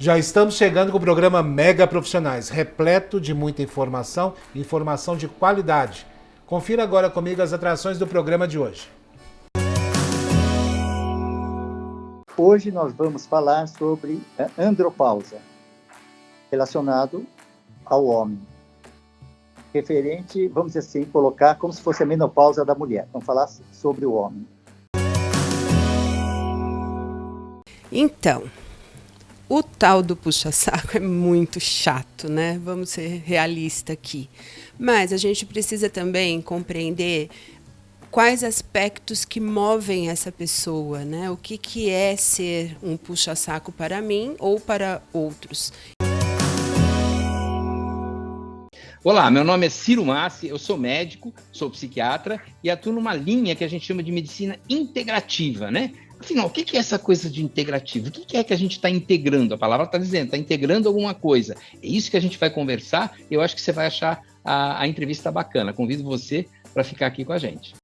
Já estamos chegando com o programa Mega Profissionais, repleto de muita informação, informação de qualidade. Confira agora comigo as atrações do programa de hoje. Hoje nós vamos falar sobre a andropausa, relacionado ao homem. Referente, vamos assim, colocar como se fosse a menopausa da mulher. Vamos falar sobre o homem. Então, o tal do puxa-saco é muito chato, né? Vamos ser realistas aqui. Mas a gente precisa também compreender quais aspectos que movem essa pessoa, né? O que é ser um puxa-saco para mim ou para outros. Olá, meu nome é Ciro Massi, eu sou médico, sou psiquiatra e atuo numa linha que a gente chama de medicina integrativa, né? Afinal, o que é essa coisa de integrativo? O que é que a gente está integrando? A palavra está dizendo, está integrando alguma coisa. É isso que a gente vai conversar e eu acho que você vai achar a entrevista bacana. Convido você para ficar aqui com a gente.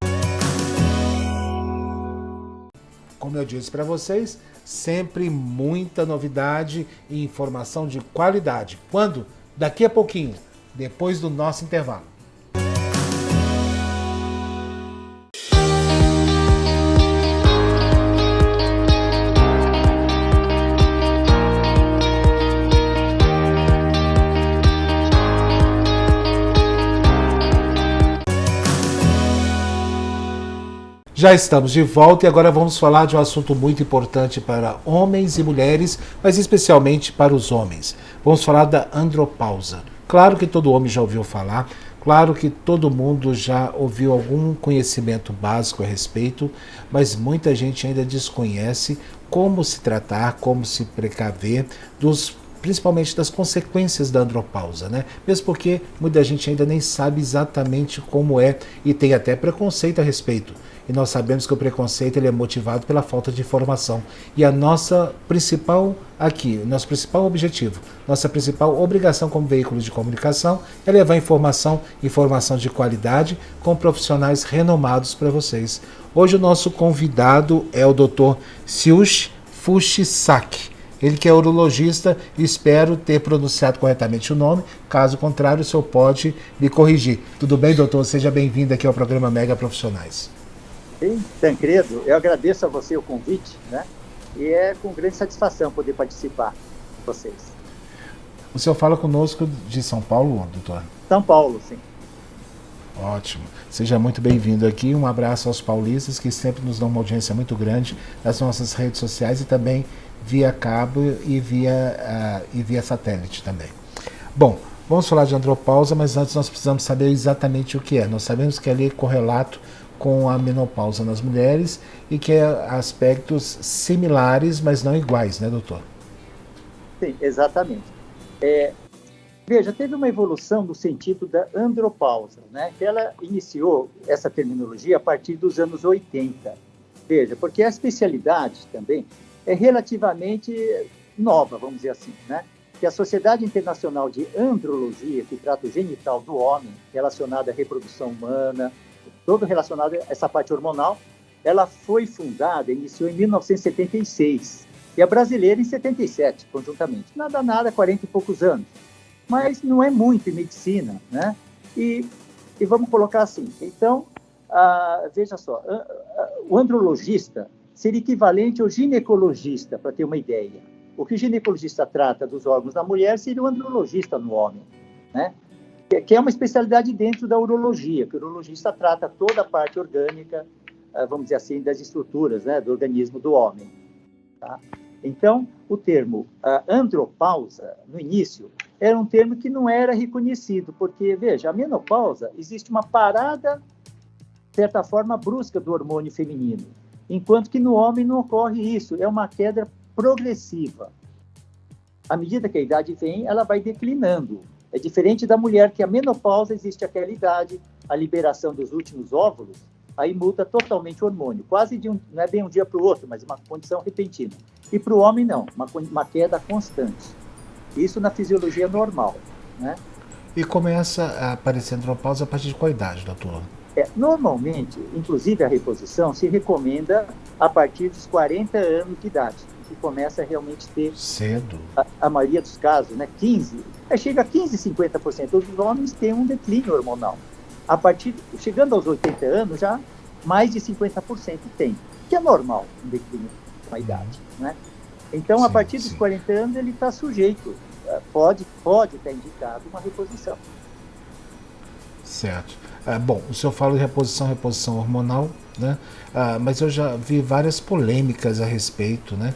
Como eu disse para vocês, sempre muita novidade e informação de qualidade. Quando? Daqui a pouquinho, depois do nosso intervalo. Já estamos de volta e agora vamos falar de um assunto muito importante para homens e mulheres, mas especialmente para os homens. Vamos falar da andropausa. Claro que todo homem já ouviu falar, claro que todo mundo já ouviu algum conhecimento básico a respeito, mas muita gente ainda desconhece como se tratar, como se precaver principalmente das consequências da andropausa, né? Mesmo porque muita gente ainda nem sabe exatamente como é e tem até preconceito a respeito. E nós sabemos que o preconceito ele é motivado pela falta de informação. E a nossa principal nosso principal objetivo, nossa principal obrigação como veículo de comunicação é levar informação de qualidade com profissionais renomados para vocês. Hoje o nosso convidado é o Dr. Siush Fushisaki. Ele que é urologista, espero ter pronunciado corretamente o nome, caso contrário o senhor pode me corrigir. Tudo bem, doutor? Seja bem-vindo aqui ao programa Mega Profissionais. Sim, Tancredo, eu agradeço a você o convite, né? E é com grande satisfação poder participar com vocês. O senhor fala conosco de São Paulo, doutor? São Paulo, sim. Ótimo. Seja muito bem-vindo aqui. Um abraço aos paulistas que sempre nos dão uma audiência muito grande nas nossas redes sociais e também via cabo e via satélite também. Bom, vamos falar de andropausa, mas antes nós precisamos saber exatamente o que é. Nós sabemos que ali é correlato com a menopausa nas mulheres e que é aspectos similares, mas não iguais, né, doutor? Sim, exatamente. Veja, teve uma evolução no sentido da andropausa, né? Que ela iniciou essa terminologia a partir dos anos 80. Veja, porque a especialidade também é relativamente nova, vamos dizer assim, né? Que a Sociedade Internacional de Andrologia, que trata o genital do homem, relacionado à reprodução humana, todo relacionado a essa parte hormonal, ela foi fundada, iniciou em 1976, e a brasileira em 77, conjuntamente. Nada, 40 e poucos anos. Mas não é muito em medicina, né? E vamos colocar assim, então, veja só, o andrologista seria equivalente ao ginecologista, para ter uma ideia. O que o ginecologista trata dos órgãos da mulher seria o andrologista no homem, né? Que é uma especialidade dentro da urologia, que o urologista trata toda a parte orgânica, vamos dizer assim, das estruturas, né, do organismo do homem. Tá? Então, o termo andropausa, no início, era um termo que não era reconhecido, porque, veja, a menopausa, existe uma parada, de certa forma, brusca do hormônio feminino, enquanto que no homem não ocorre isso, é uma queda progressiva. À medida que a idade vem, ela vai declinando. É diferente da mulher, que a menopausa existe aquela idade, a liberação dos últimos óvulos, aí muda totalmente o hormônio, quase não é bem um dia para o outro, mas uma condição repentina. E para o homem não, uma queda constante. Isso na fisiologia normal, né? E começa a aparecer andropausa a partir de qual idade, doutor? Normalmente, inclusive a reposição, se recomenda a partir dos 40 anos de idade. que começa a realmente ter Cedo. a maioria dos casos, né, 15, chega a 15, 50% dos homens têm um declínio hormonal. Chegando aos 80 anos, já mais de 50% tem, que é normal um declínio com a idade, né? Então, a partir dos 40 anos, ele está sujeito, pode estar indicado uma reposição. Certo. Bom, o senhor fala de reposição hormonal, né? Mas eu já vi várias polêmicas a respeito, né,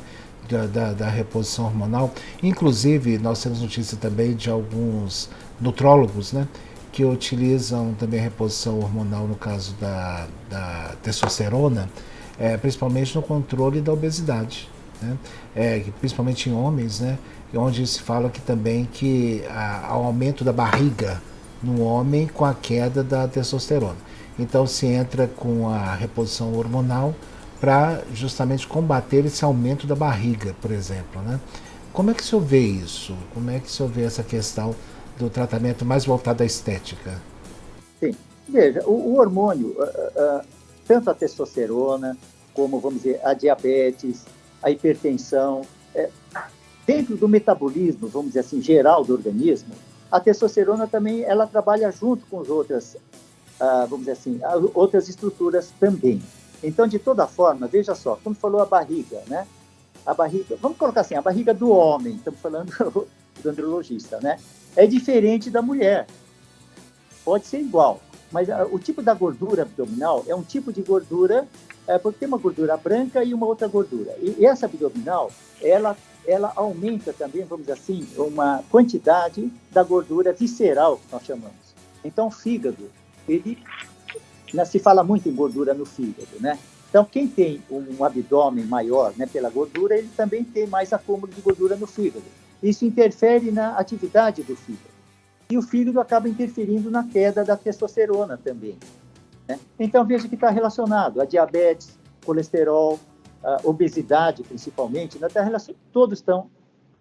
da reposição hormonal. Inclusive, nós temos notícia também de alguns nutrólogos, né, que utilizam também a reposição hormonal no caso da testosterona, principalmente no controle da obesidade, né? Principalmente em homens, né, onde se fala que também que há aumento da barriga no homem com a queda da testosterona. Então se entra com a reposição hormonal para justamente combater esse aumento da barriga, por exemplo, né? Como é que o senhor vê isso? Como é que o senhor vê essa questão do tratamento mais voltado à estética? Sim. Veja, o hormônio, tanto a testosterona, como, vamos dizer, a diabetes, a hipertensão, dentro do metabolismo, vamos dizer assim, geral do organismo, a testosterona também, ela trabalha junto com as outras, vamos dizer assim, outras estruturas também. Então, de toda forma, veja só, como falou a barriga, né? A barriga, vamos colocar assim, a barriga do homem, estamos falando do andrologista, né? É diferente da mulher. Pode ser igual, mas o tipo da gordura abdominal é um tipo de gordura, porque tem uma gordura branca e uma outra gordura. E essa abdominal, ela aumenta também, vamos dizer assim, uma quantidade da gordura visceral, que nós chamamos. Então, o fígado, se fala muito em gordura no fígado, né? Então, quem tem um abdômen maior, né, pela gordura, ele também tem mais acúmulo de gordura no fígado. Isso interfere na atividade do fígado. E o fígado acaba interferindo na queda da testosterona também, né? Então, veja que está relacionado a diabetes, colesterol, a obesidade, principalmente, né, todos estão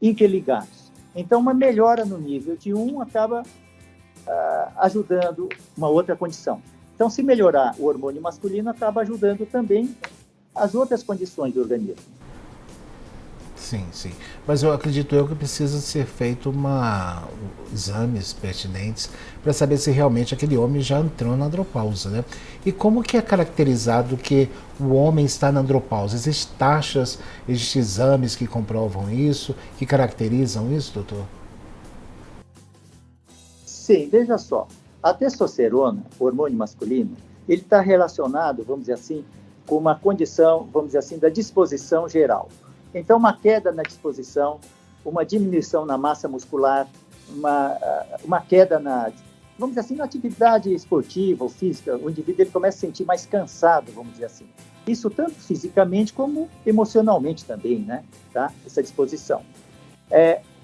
interligados. Então, uma melhora no nível de um acaba ajudando uma outra condição. Então, se melhorar o hormônio masculino, acaba ajudando também as outras condições do organismo. Sim, sim. Mas eu acredito que precisa ser feito exames pertinentes para saber se realmente aquele homem já entrou na andropausa, né? E como que é caracterizado que o homem está na andropausa? Existem taxas, existem exames que comprovam isso, que caracterizam isso, doutor? Sim, veja só. A testosterona, o hormônio masculino, ele está relacionado, vamos dizer assim, com uma condição, vamos dizer assim, da disposição geral. Então, uma queda na disposição, uma diminuição na massa muscular, uma queda vamos dizer assim, na atividade esportiva ou física, o indivíduo ele começa a se sentir mais cansado, vamos dizer assim. Isso tanto fisicamente como emocionalmente também, né? Tá? Essa disposição.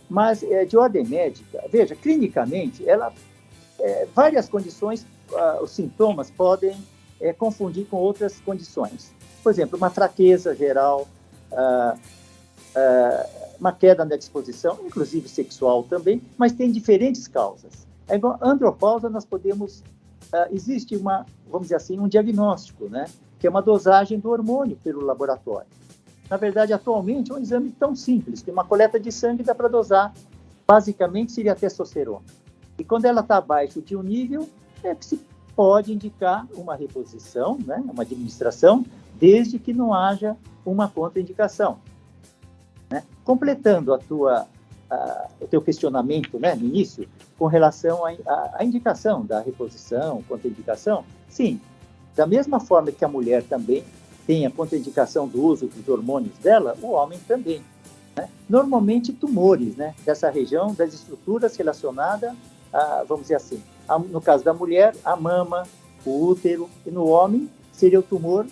Mas de ordem médica, veja, clinicamente, várias condições, os sintomas podem confundir com outras condições. Por exemplo, uma fraqueza geral, uma queda na disposição, inclusive sexual também, mas tem diferentes causas. A andropausa, nós podemos... existe vamos dizer assim, um diagnóstico, né? Que é uma dosagem do hormônio pelo laboratório. Na verdade, atualmente, é um exame tão simples, tem uma coleta de sangue, dá para dosar, basicamente, seria a testosterona. E quando ela está abaixo de um nível, se pode indicar uma reposição, né? Uma administração, desde que não haja uma contraindicação. Né? Completando o teu questionamento, né, no início, com relação à indicação da reposição, contraindicação, sim, da mesma forma que a mulher também tem a contraindicação do uso dos hormônios dela, o homem também. Né? Normalmente tumores, né, dessa região, das estruturas relacionadas vamos dizer assim, no caso da mulher, a mama, o útero, e no homem seria o tumor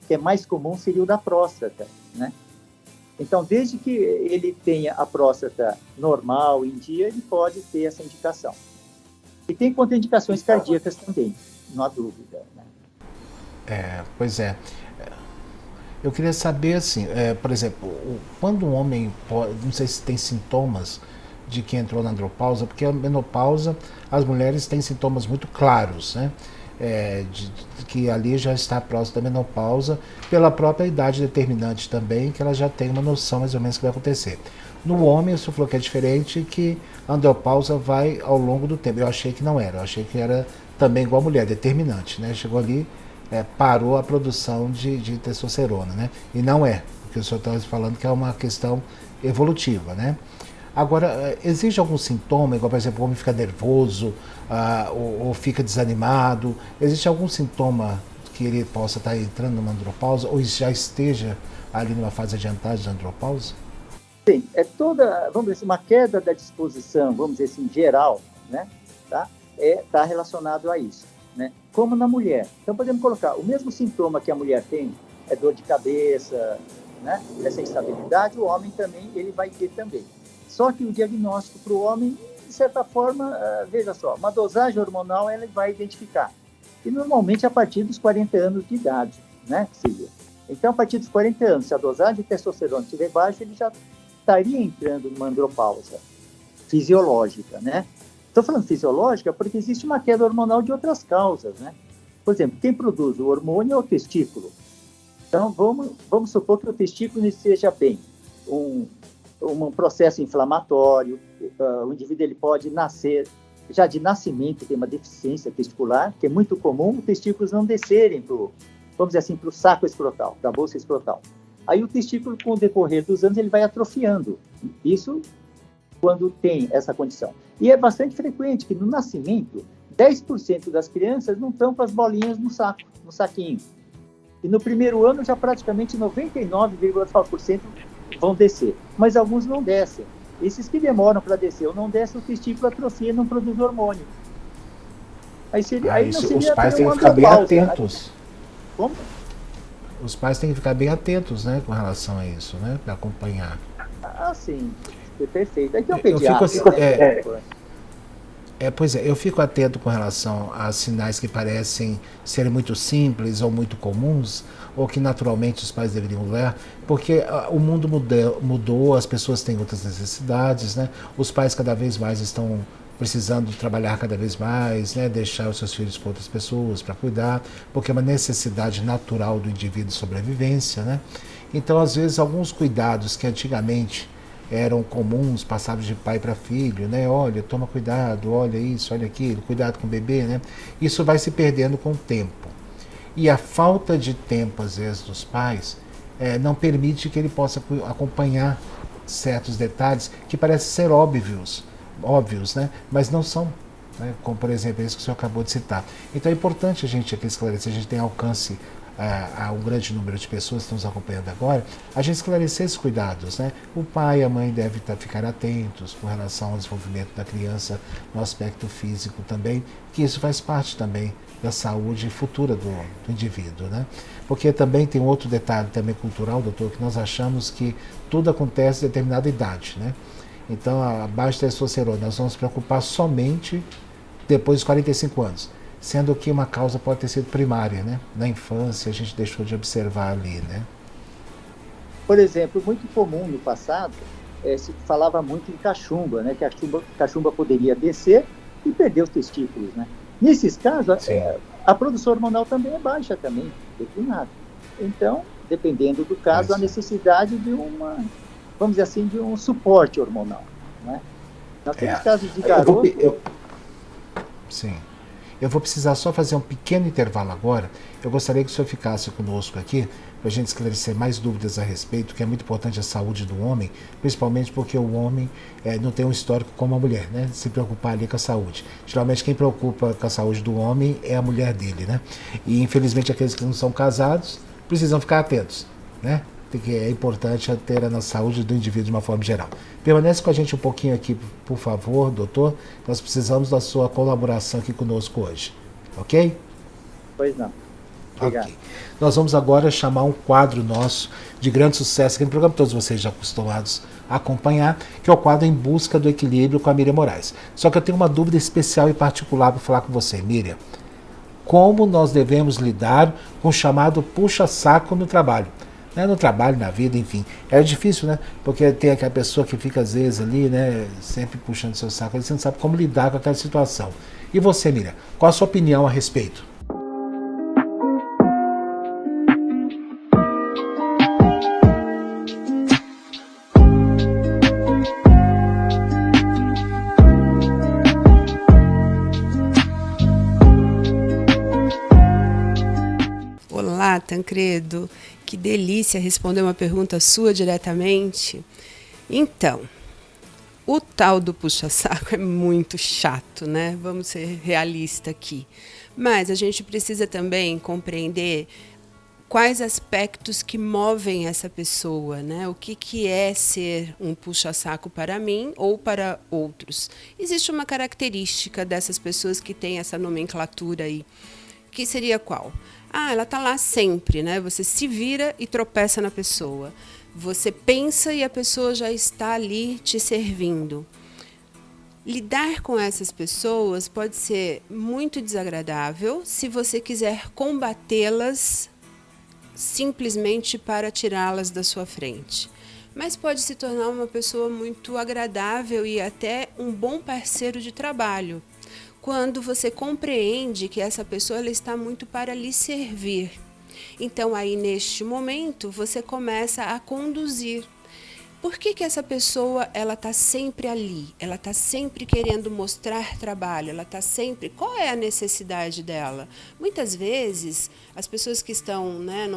que é mais comum, seria o da próstata, né? Então, desde que ele tenha a próstata normal, em dia, ele pode ter essa indicação. E tem contraindicações cardíacas também, não há dúvida, né? Pois é. Eu queria saber, assim, por exemplo, quando um homem não sei se tem sintomas de que entrou na andropausa, porque a menopausa, as mulheres têm sintomas muito claros, né? que ali já está próximo da menopausa, pela própria idade determinante também, que ela já tem uma noção mais ou menos do que vai acontecer. No homem, você falou que é diferente, que a andropausa vai ao longo do tempo. Eu achei que não era, eu achei que era também igual a mulher, determinante, né? Chegou ali, parou a produção de testosterona, né? E não é, porque o senhor está falando que é uma questão evolutiva, né? Agora, existe algum sintoma, igual, por exemplo, o homem fica nervoso, ou fica desanimado? Existe algum sintoma que ele possa estar entrando numa andropausa, ou já esteja ali numa fase adiantada de andropausa? Sim, é toda, vamos dizer assim, uma queda da disposição, vamos dizer assim, geral, né? Tá relacionado a isso, né? Como na mulher. Então, podemos colocar, o mesmo sintoma que a mulher tem, é dor de cabeça, né? Essa instabilidade, o homem também, ele vai ter também. Só que o diagnóstico para o homem, de certa forma, veja só, uma dosagem hormonal ele vai identificar. E normalmente a partir dos 40 anos de idade, né, Silvia? Então, a partir dos 40 anos, se a dosagem de testosterona estiver baixa, ele já estaria entrando numa andropausa fisiológica, né? Estou falando fisiológica porque existe uma queda hormonal de outras causas, né? Por exemplo, quem produz o hormônio é o testículo. Então, vamos supor que o testículo esteja bem. Um processo inflamatório, o indivíduo ele pode nascer, já de nascimento tem uma deficiência testicular, que é muito comum os testículos não descerem vamos dizer assim, para o saco escrotal, para a bolsa escrotal. Aí o testículo, com o decorrer dos anos, ele vai atrofiando. Isso quando tem essa condição. E é bastante frequente que no nascimento, 10% das crianças não estão com as bolinhas no saquinho. E no primeiro ano, já praticamente 99,9% vão descer. Mas alguns não descem. Esses que demoram para descer ou não descem, o testículo atrofia e não produz hormônio. Aí os pais têm que ficar bem atentos. Como? Os pais têm que ficar bem atentos, né, com relação a isso, né, para acompanhar. Sim. Perfeito. Aí tem um pediatra. Pois é, eu fico atento com relação a sinais que parecem serem muito simples ou muito comuns, ou que naturalmente os pais deveriam ler, porque o mundo mudou, as pessoas têm outras necessidades, né? Os pais cada vez mais estão precisando trabalhar cada vez mais, né? Deixar os seus filhos com outras pessoas para cuidar, porque é uma necessidade natural do indivíduo de sobrevivência, né? Então, às vezes, alguns cuidados que antigamente eram comuns, passados de pai para filho, né? Olha, toma cuidado, olha isso, olha aquilo, cuidado com o bebê, né? Isso vai se perdendo com o tempo. E a falta de tempo, às vezes, dos pais, não permite que ele possa acompanhar certos detalhes que parecem ser óbvios, né? Mas não são, né? Como, por exemplo, isso que o senhor acabou de citar. Então é importante a gente aqui esclarecer, a gente tem alcance a um grande número de pessoas que estão nos acompanhando agora, a gente esclarecer esses cuidados, né? O pai e a mãe devem ficar atentos com relação ao desenvolvimento da criança no aspecto físico também, que isso faz parte também da saúde futura do indivíduo, né? Porque também tem outro detalhe também cultural, doutor, que nós achamos que tudo acontece em determinada idade, né? Então, a baixa testosterona, nós vamos nos preocupar somente depois dos 45 anos. Sendo que uma causa pode ter sido primária, né? Na infância a gente deixou de observar ali, né? Por exemplo, muito comum no passado, se falava muito em cachumba, né? Que a cachumba poderia descer e perder os testículos, né? Nesses casos, a produção hormonal também é baixa, também, declinada. Então, dependendo do caso, a necessidade de vamos dizer assim, de um suporte hormonal, né? Nós temos casos de garoto... Sim. Eu vou precisar só fazer um pequeno intervalo agora. Eu gostaria que o senhor ficasse conosco aqui, para a gente esclarecer mais dúvidas a respeito, que é muito importante a saúde do homem, principalmente porque o homem não tem um histórico como a mulher, né? Se preocupar ali com a saúde. Geralmente quem preocupa com a saúde do homem é a mulher dele, né? E infelizmente aqueles que não são casados precisam ficar atentos, né? Que é importante ter a saúde do indivíduo de uma forma geral. Permanece com a gente um pouquinho aqui, por favor, doutor. Nós precisamos da sua colaboração aqui conosco hoje. Ok? Pois não. Obrigado. Okay. Nós vamos agora chamar um quadro nosso de grande sucesso, que é um programa que todos vocês já acostumados a acompanhar, que é o quadro Em Busca do Equilíbrio com a Miriam Moraes. Só que eu tenho uma dúvida especial e particular para falar com você, Miriam. Como nós devemos lidar com o chamado puxa-saco no trabalho? No trabalho, na vida, enfim. É difícil, né? Porque tem aquela pessoa que fica, às vezes, ali, né? Sempre puxando seu saco. Você não sabe como lidar com aquela situação. E você, Miriam, qual a sua opinião a respeito? Tancredo, que delícia responder uma pergunta sua diretamente. Então, o tal do puxa-saco é muito chato, né? Vamos ser realistas aqui. Mas a gente precisa também compreender quais aspectos que movem essa pessoa, né? O que é ser um puxa-saco para mim ou para outros. Existe uma característica dessas pessoas que têm essa nomenclatura aí, que seria qual? Ela está lá sempre, né? Você se vira e tropeça na pessoa. Você pensa e a pessoa já está ali te servindo. Lidar com essas pessoas pode ser muito desagradável se você quiser combatê-las simplesmente para tirá-las da sua frente. Mas pode se tornar uma pessoa muito agradável e até um bom parceiro de trabalho, quando você compreende que essa pessoa ela está muito para lhe servir. Então, aí neste momento, você começa a conduzir. Por que essa pessoa ela está sempre ali? Ela está sempre querendo mostrar trabalho, ela está sempre... Qual é a necessidade dela? Muitas vezes, as pessoas que estão, né,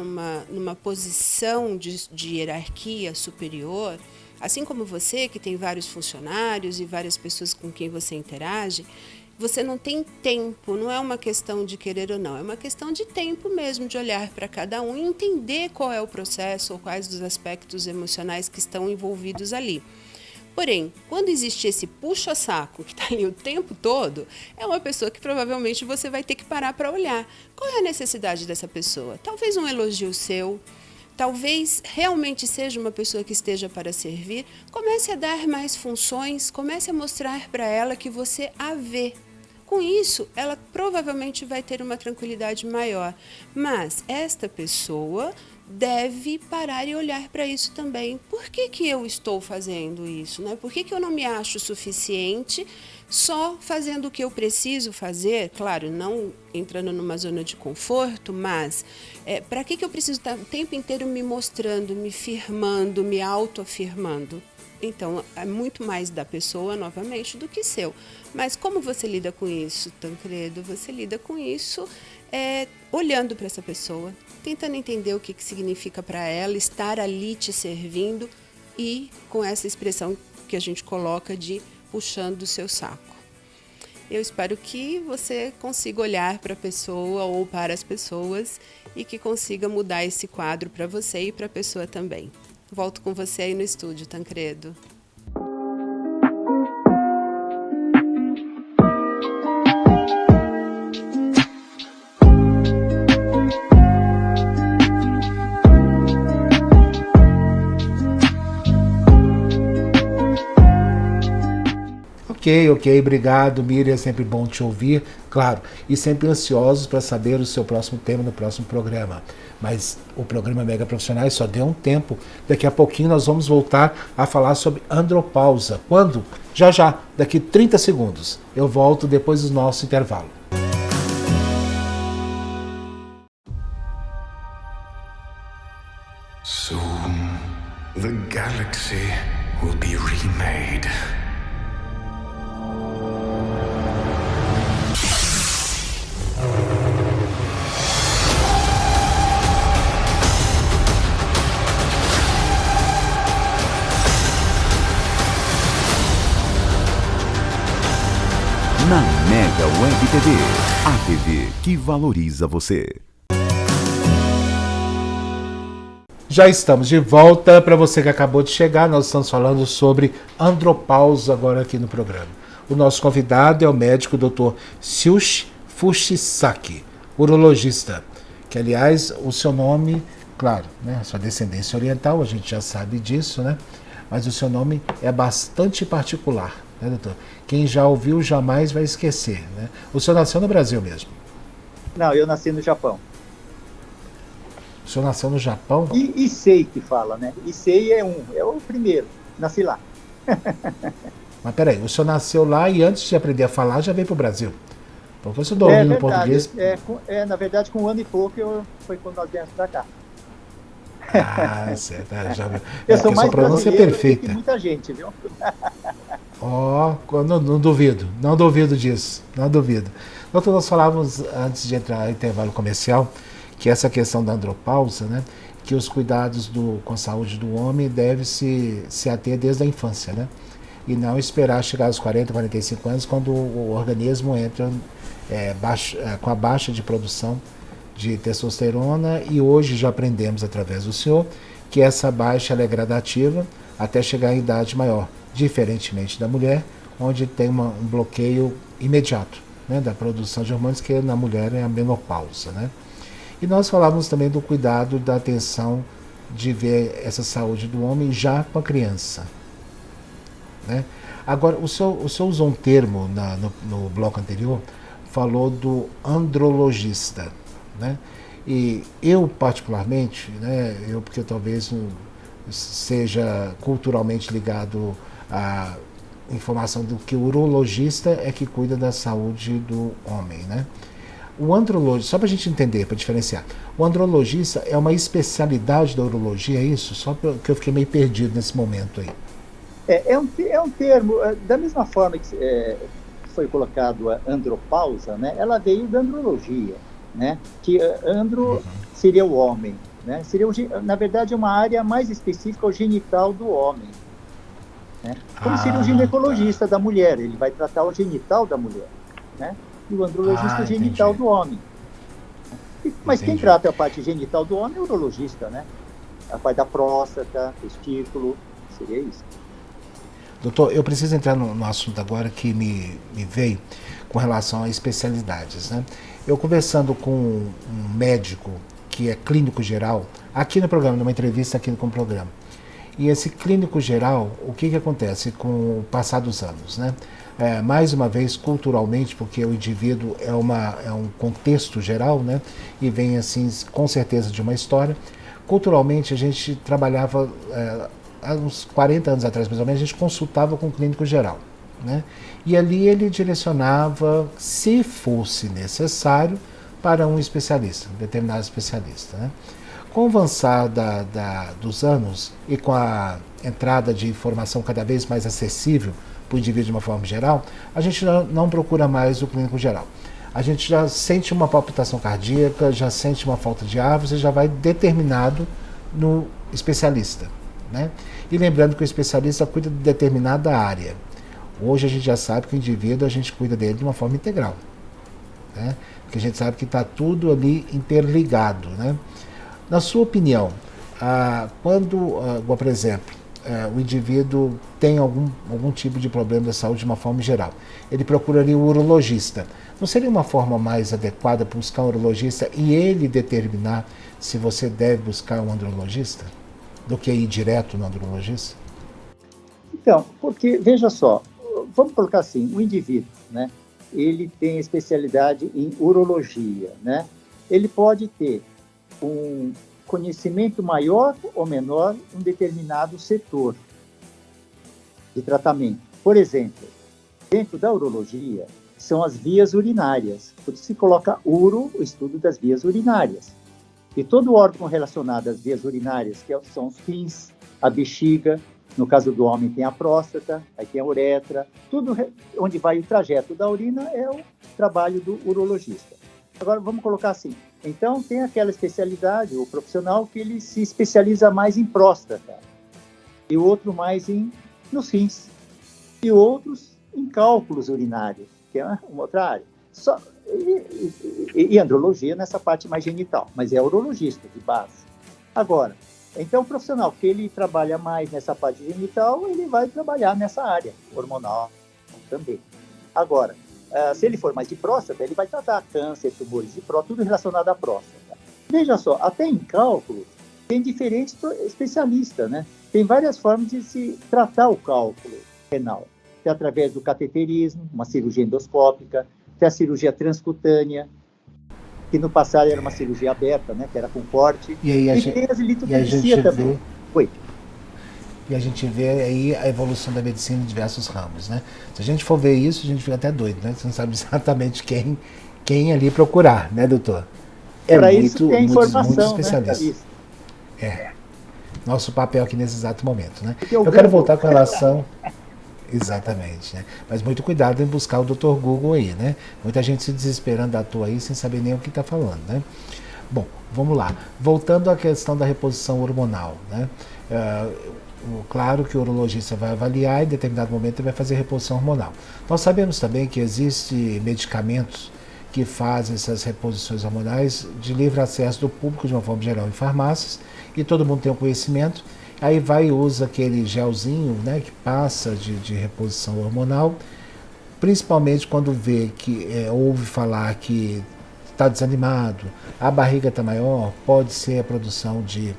numa posição de hierarquia superior, assim como você, que tem vários funcionários e várias pessoas com quem você interage, você não tem tempo, não é uma questão de querer ou não, é uma questão de tempo mesmo, de olhar para cada um e entender qual é o processo ou quais dos aspectos emocionais que estão envolvidos ali. Porém, quando existe esse puxa-saco que está ali o tempo todo, é uma pessoa que provavelmente você vai ter que parar para olhar. Qual é a necessidade dessa pessoa? Talvez um elogio seu, talvez realmente seja uma pessoa que esteja para servir. Comece a dar mais funções, comece a mostrar para ela que você a vê. Com isso, ela provavelmente vai ter uma tranquilidade maior. Mas esta pessoa deve parar e olhar para isso também. Por que eu estou fazendo isso, né? Por que eu não me acho suficiente só fazendo o que eu preciso fazer? Claro, não entrando numa zona de conforto, mas para que eu preciso estar o tempo inteiro me mostrando, me firmando, me autoafirmando? Então, é muito mais da pessoa, novamente, do que seu. Mas como você lida com isso, Tancredo? Você lida com isso olhando para essa pessoa, tentando entender o que significa para ela estar ali te servindo e com essa expressão que a gente coloca de puxando o seu saco. Eu espero que você consiga olhar para a pessoa ou para as pessoas e que consiga mudar esse quadro para você e para a pessoa também. Volto com você aí no estúdio, Tancredo. Ok, obrigado, Miriam, é sempre bom te ouvir, claro, e sempre ansiosos para saber o seu próximo tema no próximo programa. Mas o programa Mega Profissionais só deu um tempo, daqui a pouquinho nós vamos voltar a falar sobre andropausa. Quando? Já, daqui 30 segundos. Eu volto depois do nosso intervalo. Soon, the galaxy will be remade. Na Mega Web TV, a TV que valoriza você. Já estamos de volta. Para você que acabou de chegar, nós estamos falando sobre andropausa agora aqui no programa. O nosso convidado é o médico Dr. Shuichi Fushisaki, urologista, que aliás o seu nome, claro, né, sua descendência oriental, a gente já sabe disso, né? Mas o seu nome é bastante particular, né, doutor? Quem já ouviu jamais vai esquecer, né? O senhor nasceu no Brasil mesmo? Não, eu nasci no Japão. O senhor nasceu no Japão? Issei que fala, né? Issei é o primeiro. Nasci lá. Mas peraí, o senhor nasceu lá e antes de aprender a falar já veio para o Brasil? Porque o senhor domina o português... Na verdade, com um ano e pouco foi quando nós viemos para cá. Ah, certo. Já... Eu sou mais pronúncia é perfeita. Que muita gente, viu? Não duvido disso, não duvido. Doutor, nós falávamos antes de entrar no intervalo comercial que essa questão da andropausa, né, que os cuidados com a saúde do homem devem se ater desde a infância, né, e não esperar chegar aos 40, 45 anos, quando o organismo entra com a baixa de produção de testosterona, e hoje já aprendemos através do senhor que essa baixa ela é gradativa até chegar em idade maior, diferentemente da mulher, onde tem um bloqueio imediato, né, da produção de hormônios, que na mulher é a menopausa, né. E nós falávamos também do cuidado, da atenção de ver essa saúde do homem já com a criança, né. Agora, o senhor usou um termo no bloco anterior, falou do andrologista, né? E eu particularmente, né, porque talvez não seja culturalmente ligado à informação do que o urologista é que cuida da saúde do homem, né? O andrologista, só para a gente entender, para diferenciar, o andrologista é uma especialidade da urologia, é isso? Só que eu fiquei meio perdido nesse momento aí. É um termo, da mesma forma que foi colocado a andropausa, né, ela veio da andrologia, né, que andro seria o homem, né, na verdade é uma área mais específica, o genital do homem, né, como seria o ginecologista da mulher, ele vai tratar o genital da mulher, né, e o andrologista o genital do homem. Mas quem trata a parte genital do homem é o urologista, né, a parte da próstata, testículo, seria isso. Doutor, eu preciso entrar no assunto agora que me veio com relação a especialidades, né? Eu conversando com um médico que é clínico geral, aqui no programa, numa entrevista aqui no programa, e esse clínico geral, o que acontece com o passar dos anos, né? Mais uma vez, culturalmente, porque o indivíduo é um contexto geral, né? E vem, assim, com certeza de uma história. Culturalmente, a gente trabalhava... há uns 40 anos atrás, mais ou menos, a gente consultava com o clínico geral, né? E ali ele direcionava, se fosse necessário, para um especialista, um determinado especialista, né? Com o avançar dos anos e com a entrada de informação cada vez mais acessível para o indivíduo de uma forma geral, a gente não procura mais o clínico geral. A gente já sente uma palpitação cardíaca, já sente uma falta de ar, você já vai determinado no especialista, né? E lembrando que o especialista cuida de determinada área. Hoje a gente já sabe que o indivíduo, a gente cuida dele de uma forma integral, né? Porque a gente sabe que está tudo ali interligado, né? Na sua opinião, quando, por exemplo, o indivíduo tem algum tipo de problema da saúde de uma forma geral, ele procuraria o urologista. Não seria uma forma mais adequada para buscar um urologista e ele determinar se você deve buscar um andrologista, do que ir direto no andrologista? Então, porque, veja só, vamos colocar assim, o indivíduo, né, ele tem especialidade em urologia, né? Ele pode ter um conhecimento maior ou menor em um determinado setor de tratamento. Por exemplo, dentro da urologia, são as vias urinárias. Por isso se coloca uro, o estudo das vias urinárias. E todo órgão relacionado às vias urinárias, que são os rins, a bexiga, no caso do homem tem a próstata, aí tem a uretra, tudo onde vai o trajeto da urina é o trabalho do urologista. Agora vamos colocar assim, então tem aquela especialidade, o profissional que ele se especializa mais em próstata, e o outro mais nos rins, e outros em cálculos urinários, que é uma outra área. E andrologia nessa parte mais genital, mas é urologista de base. Agora, então o profissional que ele trabalha mais nessa parte genital, ele vai trabalhar nessa área hormonal também. Agora, se ele for mais de próstata, ele vai tratar câncer, tumores de próstata, tudo relacionado à próstata. Veja só, até em cálculo, tem diferentes especialistas, né? Tem várias formas de se tratar o cálculo renal. Tem através do cateterismo, uma cirurgia endoscópica, tem a cirurgia transcutânea, que no passado era uma cirurgia aberta, né, que era com corte, e tem as litoterapias também. Oi. E a gente vê aí a evolução da medicina em diversos ramos, né? Se a gente for ver isso, a gente fica até doido, né? Você não sabe exatamente quem ali procurar, né, doutor? Para isso tem informação, muito especialista. Né? Nosso papel aqui nesse exato momento, né? Eu quero voltar com relação... Exatamente, né? Mas muito cuidado em buscar o Dr. Google aí, né? Muita gente se desesperando à toa aí, sem saber nem o que está falando, né? Bom, Vamos lá. Voltando à questão da reposição hormonal, né? Claro que o urologista vai avaliar e em determinado momento ele vai fazer reposição hormonal. Nós sabemos também que existem medicamentos que fazem essas reposições hormonais de livre acesso do público, de uma forma geral, em farmácias, e todo mundo tem o conhecimento. Aí vai e usa aquele gelzinho, né, que passa de reposição hormonal, principalmente quando vê que ouve falar que está desanimado, a barriga está maior, pode ser a produção de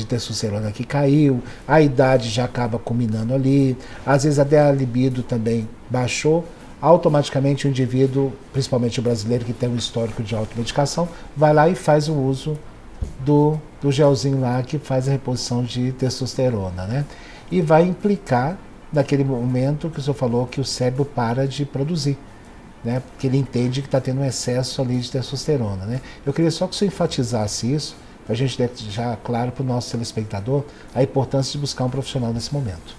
testosterona que caiu, a idade já acaba culminando ali, às vezes até a libido também baixou, automaticamente o indivíduo, principalmente o brasileiro que tem um histórico de automedicação, vai lá e faz o uso do gelzinho lá que faz a reposição de testosterona, né? E vai implicar naquele momento que o senhor falou que o cérebro para de produzir, né? Porque ele entende que está tendo um excesso ali de testosterona, né? Eu queria só que o senhor enfatizasse isso, para a gente deixar claro para o nosso telespectador a importância de buscar um profissional nesse momento.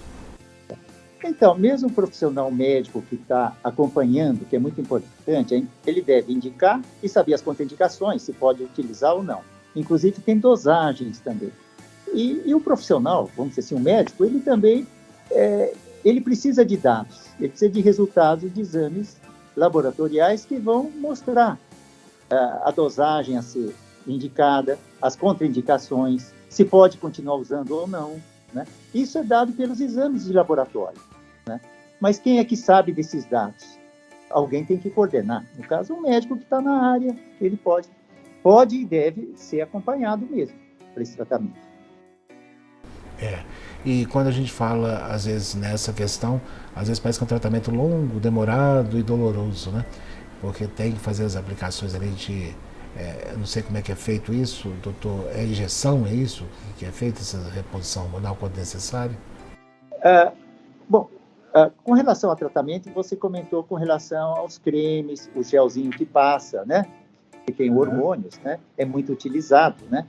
Então, mesmo o profissional médico que está acompanhando, que é muito importante, ele deve indicar e saber as contraindicações, se pode utilizar ou não. Inclusive, tem dosagens também. E o profissional, vamos dizer assim, o médico, ele também ele precisa de dados, ele precisa de resultados de exames laboratoriais que vão mostrar a dosagem a ser indicada, as contraindicações, se pode continuar usando ou não, né? Isso é dado pelos exames de laboratório, né? Mas quem é que sabe desses dados? Alguém tem que coordenar. No caso, um médico que está na área, ele pode e deve ser acompanhado mesmo para esse tratamento. E quando a gente fala, às vezes, nessa questão, às vezes parece que é um tratamento longo, demorado e doloroso, né? Porque tem que fazer as aplicações ali de... eu não sei como é que é feito isso, doutor, é injeção, é isso que é feita, essa reposição hormonal quando necessário? Com relação ao tratamento, você comentou com relação aos cremes, o gelzinho que passa, né? Que tem hormônios, né? É muito utilizado, né?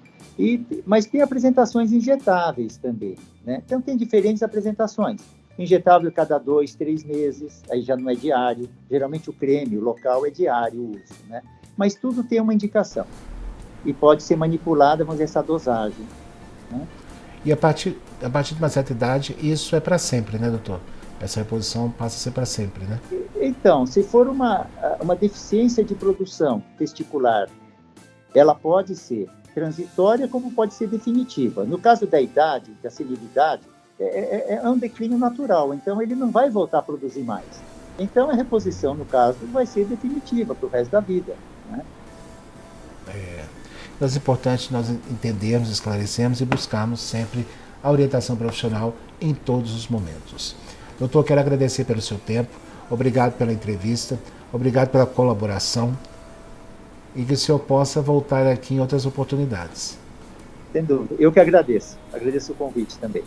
Mas tem apresentações injetáveis também, né? Então tem diferentes apresentações. Injetável cada 2, 3 meses, aí já não é diário. Geralmente o creme, o local é diário o uso, né? Mas tudo tem uma indicação e pode ser manipulada, vamos dizer, essa dosagem, né? E a partir de uma certa idade, isso é para sempre, né, doutor? Essa reposição passa a ser para sempre, né? Então, se for uma deficiência de produção testicular, ela pode ser transitória como pode ser definitiva. No caso da idade, da senilidade, é um declínio natural, então ele não vai voltar a produzir mais. Então a reposição, no caso, vai ser definitiva para o resto da vida, né? Então é importante nós entendermos, esclarecermos e buscarmos sempre a orientação profissional em todos os momentos. Doutor, quero agradecer pelo seu tempo, obrigado pela entrevista, obrigado pela colaboração e que o senhor possa voltar aqui em outras oportunidades. Sem dúvida, eu que agradeço o convite também.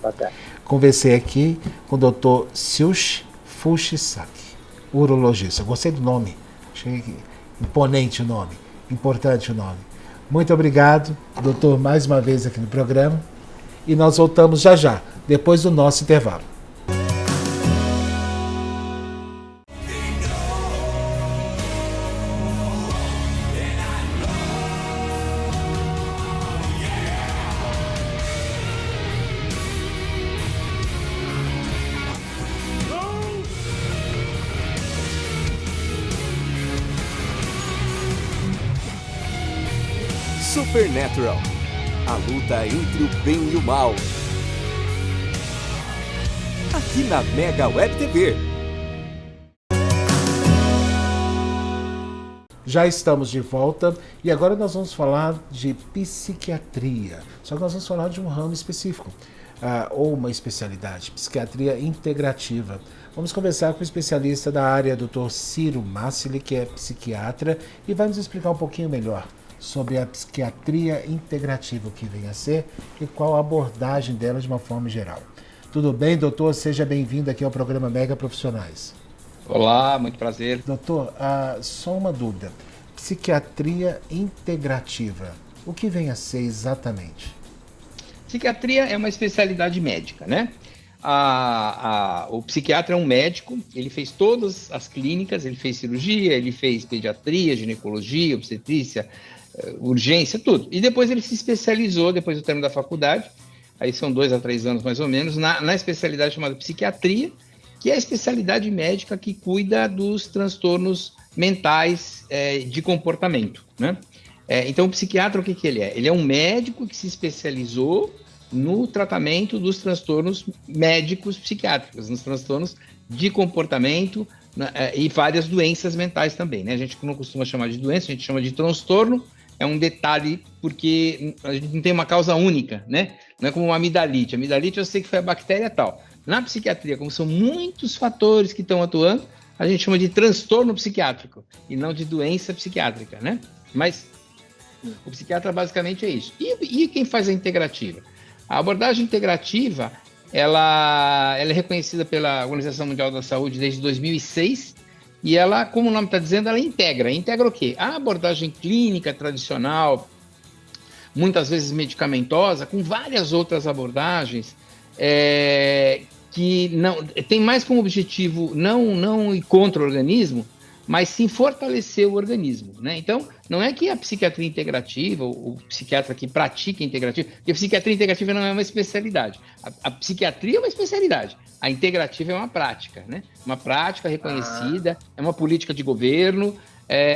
Boa tarde. Conversei aqui com o doutor Silch Fujisaki, urologista. Gostei do nome, achei imponente o nome, importante o nome. Muito obrigado, doutor, mais uma vez aqui no programa e nós voltamos já, depois do nosso intervalo. Supernatural, a luta entre o bem e o mal. Aqui na Mega Web TV. Já estamos de volta e agora nós vamos falar de psiquiatria. Só que nós vamos falar de um ramo específico, ou uma especialidade, psiquiatria integrativa. Vamos conversar com o especialista da área, Dr. Ciro Massili, que é psiquiatra, e vai nos explicar um pouquinho melhor sobre a psiquiatria integrativa, o que vem a ser e qual a abordagem dela de uma forma geral. Tudo bem, doutor? Seja bem-vindo aqui ao programa Mega Profissionais. Olá, muito prazer. Doutor, só uma dúvida. Psiquiatria integrativa, o que vem a ser exatamente? Psiquiatria é uma especialidade médica, né? O psiquiatra é um médico, ele fez todas as clínicas, ele fez cirurgia, ele fez pediatria, ginecologia, obstetrícia, urgência, tudo. E depois ele se especializou, depois do término da faculdade, aí são 2 a 3 anos mais ou menos, na especialidade chamada psiquiatria, que é a especialidade médica que cuida dos transtornos mentais de comportamento, né? Então, o psiquiatra, o que ele é? Ele é um médico que se especializou no tratamento dos transtornos médicos psiquiátricos, nos transtornos de comportamento, e várias doenças mentais também, né? A gente não costuma chamar de doença, a gente chama de transtorno, é um detalhe porque a gente não tem uma causa única, né? Não é como uma amidalite. Amidalite eu sei que foi a bactéria e tal. Na psiquiatria, como são muitos fatores que estão atuando, a gente chama de transtorno psiquiátrico e não de doença psiquiátrica, né? Mas o psiquiatra basicamente é isso. E quem faz a integrativa? A abordagem integrativa, ela é reconhecida pela Organização Mundial da Saúde desde 2006 e ela, como o nome está dizendo, ela integra. Integra o quê? A abordagem clínica tradicional, muitas vezes medicamentosa, com várias outras abordagens que não tem mais como objetivo não ir contra o organismo, mas sim fortalecer o organismo, né? Então, não é que a psiquiatria integrativa, o psiquiatra que pratica integrativa, porque a psiquiatria integrativa não é uma especialidade. A psiquiatria é uma especialidade, a integrativa é uma prática, né? Uma prática reconhecida, é uma política de governo,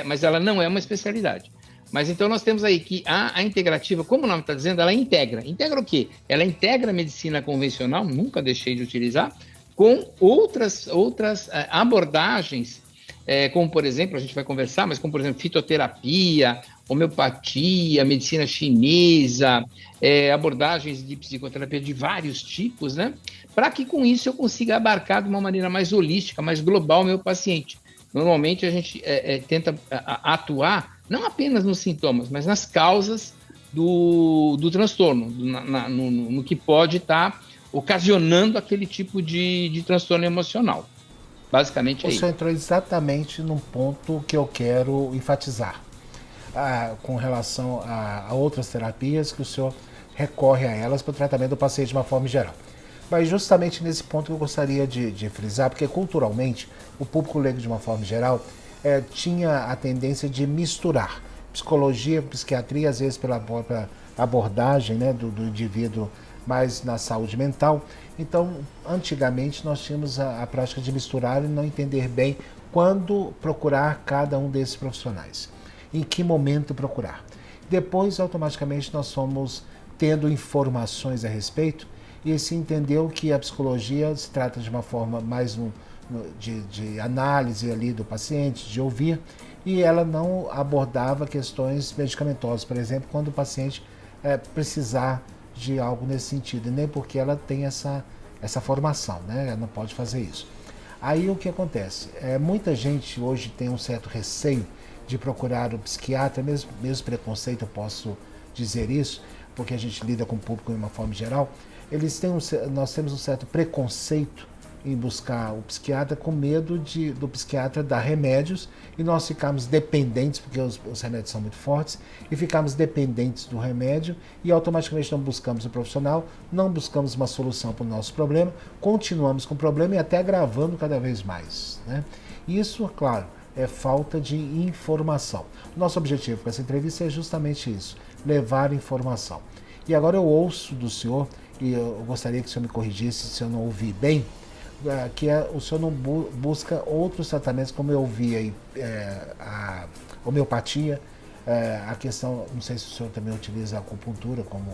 mas ela não é uma especialidade. Mas então nós temos aí que a integrativa, como o nome está dizendo, ela integra. Integra o quê? Ela integra a medicina convencional, nunca deixei de utilizar, com outras abordagens, como, por exemplo, a gente vai conversar, mas como, por exemplo, fitoterapia, homeopatia, medicina chinesa, abordagens de psicoterapia de vários tipos, né? Para que com isso eu consiga abarcar de uma maneira mais holística, mais global o meu paciente. Normalmente a gente tenta atuar não apenas nos sintomas, mas nas causas do transtorno, no que pode estar ocasionando aquele tipo de transtorno emocional. Basicamente é isso. O senhor entrou exatamente num ponto que eu quero enfatizar, com relação a outras terapias que o senhor recorre a elas para o tratamento do paciente de uma forma geral. Mas justamente nesse ponto que eu gostaria de frisar, porque culturalmente o público leigo de uma forma geral tinha a tendência de misturar psicologia, psiquiatria, às vezes pela própria abordagem, né, do indivíduo mais na saúde mental. Então, antigamente nós tínhamos a prática de misturar e não entender bem quando procurar cada um desses profissionais, em que momento procurar. Depois, automaticamente, nós fomos tendo informações a respeito e se entendeu que a psicologia se trata de uma forma mais de análise ali do paciente, de ouvir, e ela não abordava questões medicamentosas, por exemplo, quando o paciente precisar de algo nesse sentido, e nem porque ela tem essa formação, né? Ela não pode fazer isso. Aí o que acontece? Muita gente hoje tem um certo receio de procurar o psiquiatra, mesmo preconceito, eu posso dizer isso, porque a gente lida com o público de uma forma geral. Nós temos um certo preconceito em buscar o psiquiatra com medo do psiquiatra dar remédios e nós ficarmos dependentes, porque os remédios são muito fortes, e ficarmos dependentes do remédio e automaticamente não buscamos o profissional, não buscamos uma solução para o nosso problema, continuamos com o problema e até agravando cada vez mais, né? Isso, claro, é falta de informação. Nosso objetivo com essa entrevista é justamente isso, levar informação. E agora eu ouço do senhor, e eu gostaria que o senhor me corrigisse se eu não ouvi bem, que o senhor não busca outros tratamentos, como eu ouvi aí, a homeopatia, a questão, não sei se o senhor também utiliza a acupuntura como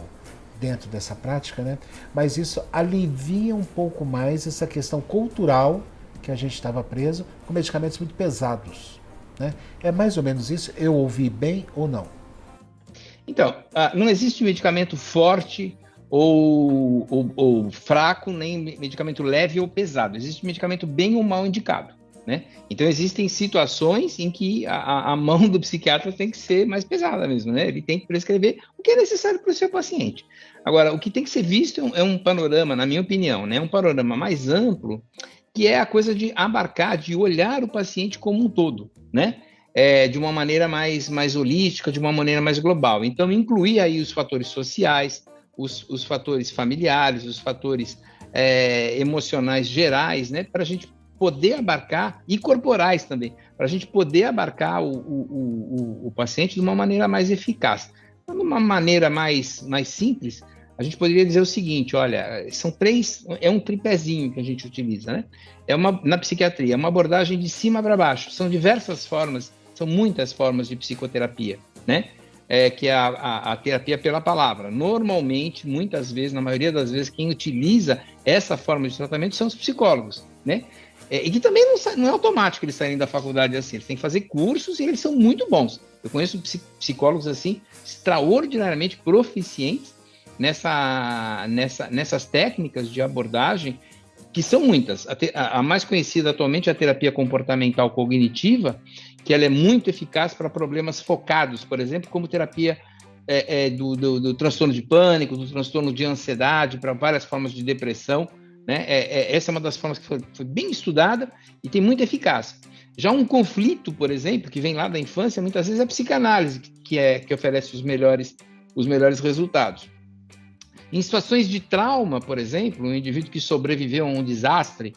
dentro dessa prática, né? Mas isso alivia um pouco mais essa questão cultural que a gente estava preso com medicamentos muito pesados, né? É mais ou menos isso? Eu ouvi bem ou não? Então, não existe medicamento forte ou fraco, nem medicamento leve ou pesado. Existe medicamento bem ou mal indicado, né? Então, existem situações em que a mão do psiquiatra tem que ser mais pesada mesmo, né? Ele tem que prescrever o que é necessário para o seu paciente. Agora, o que tem que ser visto é um panorama, na minha opinião, né? Um panorama mais amplo, que é a coisa de abarcar, de olhar o paciente como um todo, né? De uma maneira mais holística, de uma maneira mais global. Então, incluir aí os fatores sociais, os fatores familiares, os fatores emocionais gerais, né, para a gente poder abarcar, e corporais também, para a gente poder abarcar o paciente de uma maneira mais eficaz. Então, de uma maneira mais simples, a gente poderia dizer o seguinte, olha, é um tripézinho que a gente utiliza, né? Na psiquiatria, é uma abordagem de cima para baixo, são diversas formas, são muitas formas de psicoterapia, né? Que é a terapia pela palavra. Normalmente, muitas vezes, na maioria das vezes, quem utiliza essa forma de tratamento são os psicólogos, né? E que também não é automático eles saírem da faculdade assim, eles têm que fazer cursos e eles são muito bons. Eu conheço psicólogos assim, extraordinariamente proficientes nessas técnicas de abordagem, que são muitas. A mais conhecida atualmente é a terapia comportamental cognitiva, que ela é muito eficaz para problemas focados, por exemplo, como terapia do transtorno de pânico, do transtorno de ansiedade, para várias formas de depressão, né? Essa é uma das formas que foi bem estudada e tem muita eficácia. Já um conflito, por exemplo, que vem lá da infância, muitas vezes é a psicanálise que oferece os melhores resultados. Em situações de trauma, por exemplo, um indivíduo que sobreviveu a um desastre,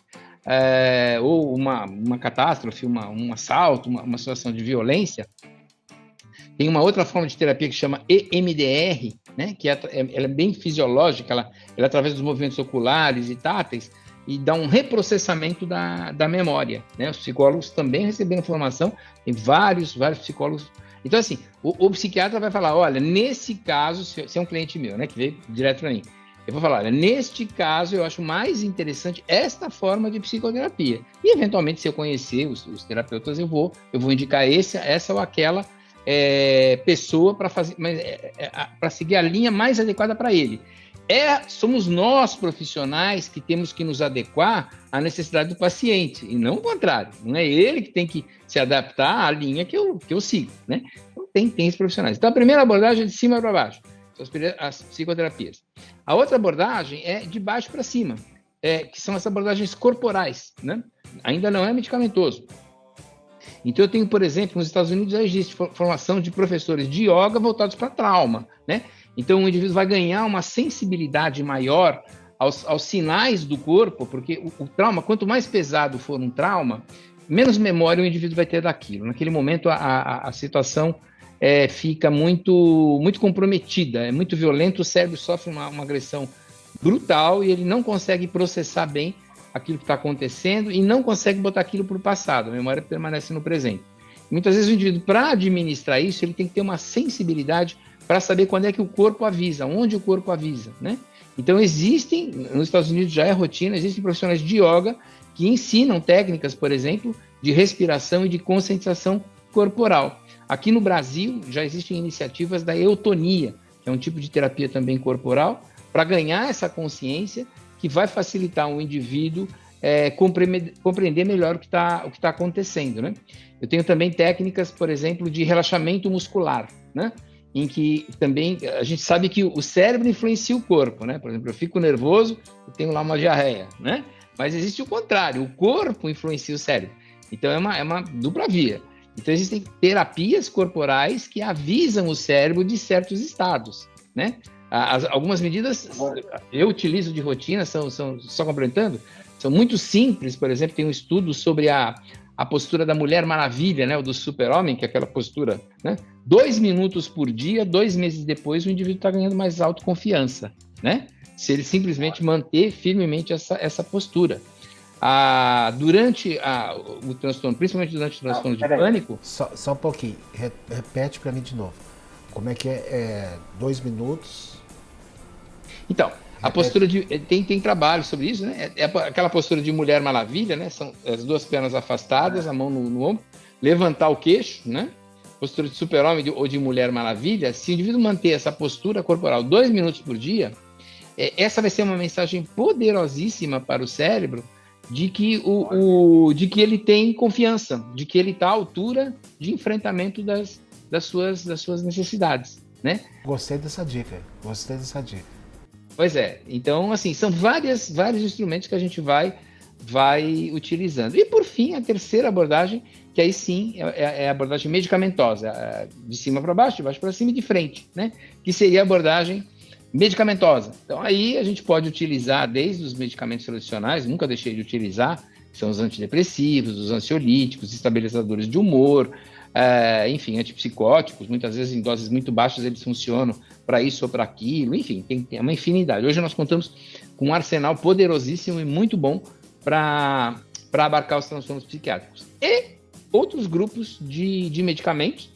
ou uma catástrofe, um assalto, uma situação de violência, tem uma outra forma de terapia que chama EMDR, né, que ela é bem fisiológica, ela através dos movimentos oculares e táteis, e dá um reprocessamento da memória, né? Os psicólogos também receberam formação, tem vários psicólogos. Então, assim, o psiquiatra vai falar, olha, nesse caso, se é um cliente meu, né, que veio direto para mim, eu vou falar, olha, neste caso eu acho mais interessante esta forma de psicoterapia. E, eventualmente, se eu conhecer os terapeutas, eu vou indicar essa ou aquela pessoa para seguir a linha mais adequada para ele. Somos nós, profissionais, que temos que nos adequar à necessidade do paciente, e não o contrário. Não é ele que tem que se adaptar à linha que eu sigo, né? Então, tem esses profissionais. Então, a primeira abordagem é de cima para baixo, as psicoterapias. A outra abordagem é de baixo para cima, que são as abordagens corporais, né? Ainda não é medicamentoso. Então, eu tenho, por exemplo, nos Estados Unidos já existe formação de professores de yoga voltados para trauma, né? Então, o indivíduo vai ganhar uma sensibilidade maior aos sinais do corpo, porque o trauma, quanto mais pesado for um trauma, menos memória o indivíduo vai ter daquilo. Naquele momento, a situação fica muito, muito comprometida, é muito violento, o cérebro sofre uma agressão brutal e ele não consegue processar bem aquilo que está acontecendo e não consegue botar aquilo para o passado, a memória permanece no presente. Muitas vezes o indivíduo, para administrar isso, ele tem que ter uma sensibilidade para saber quando é que o corpo avisa, onde o corpo avisa, né? Então existem, nos Estados Unidos já é rotina, existem profissionais de yoga que ensinam técnicas, por exemplo, de respiração e de conscientização corporal. Aqui no Brasil já existem iniciativas da eutonia, que é um tipo de terapia também corporal, para ganhar essa consciência que vai facilitar o indivíduo compreender melhor o que está acontecendo, né? Eu tenho também técnicas, por exemplo, de relaxamento muscular, né? Em que também a gente sabe que o cérebro influencia o corpo, né? Por exemplo, eu fico nervoso, eu tenho lá uma diarreia, né? Mas existe o contrário, o corpo influencia o cérebro. Então é uma dupla via. Então existem terapias corporais que avisam o cérebro de certos estados, né? Algumas medidas eu utilizo de rotina, só complementando, são muito simples. Por exemplo, tem um estudo sobre a postura da Mulher Maravilha, né, ou do super-homem, que é aquela postura, né? 2 minutos por dia, 2 meses depois, o indivíduo está ganhando mais autoconfiança, né? Se ele simplesmente manter firmemente essa postura. Durante o transtorno, principalmente durante o transtorno de pânico... Só um pouquinho, repete para mim de novo. Como é que é 2 minutos? Então, a postura tem trabalho sobre isso, né? É aquela postura de Mulher Maravilha, né? São as 2 pernas afastadas, a mão no ombro, levantar o queixo, né? Postura de super-homem ou de Mulher Maravilha. Se o indivíduo manter essa postura corporal 2 minutos por dia, essa vai ser uma mensagem poderosíssima para o cérebro de que ele tem confiança, de que ele está à altura de enfrentamento das suas necessidades, né? Gostei dessa dica. Pois é, então, assim, são vários instrumentos que a gente vai utilizando. E, por fim, a terceira abordagem, que aí sim é a abordagem medicamentosa, de cima para baixo, de baixo para cima e de frente, né? Que seria a abordagem medicamentosa. Então, aí a gente pode utilizar desde os medicamentos tradicionais, nunca deixei de utilizar, São os antidepressivos, os ansiolíticos, estabilizadores de humor, enfim, antipsicóticos, muitas vezes em doses muito baixas eles funcionam para isso ou para aquilo, enfim, tem uma infinidade. Hoje nós contamos com um arsenal poderosíssimo e muito bom para abarcar os transtornos psiquiátricos. E outros grupos de medicamentos,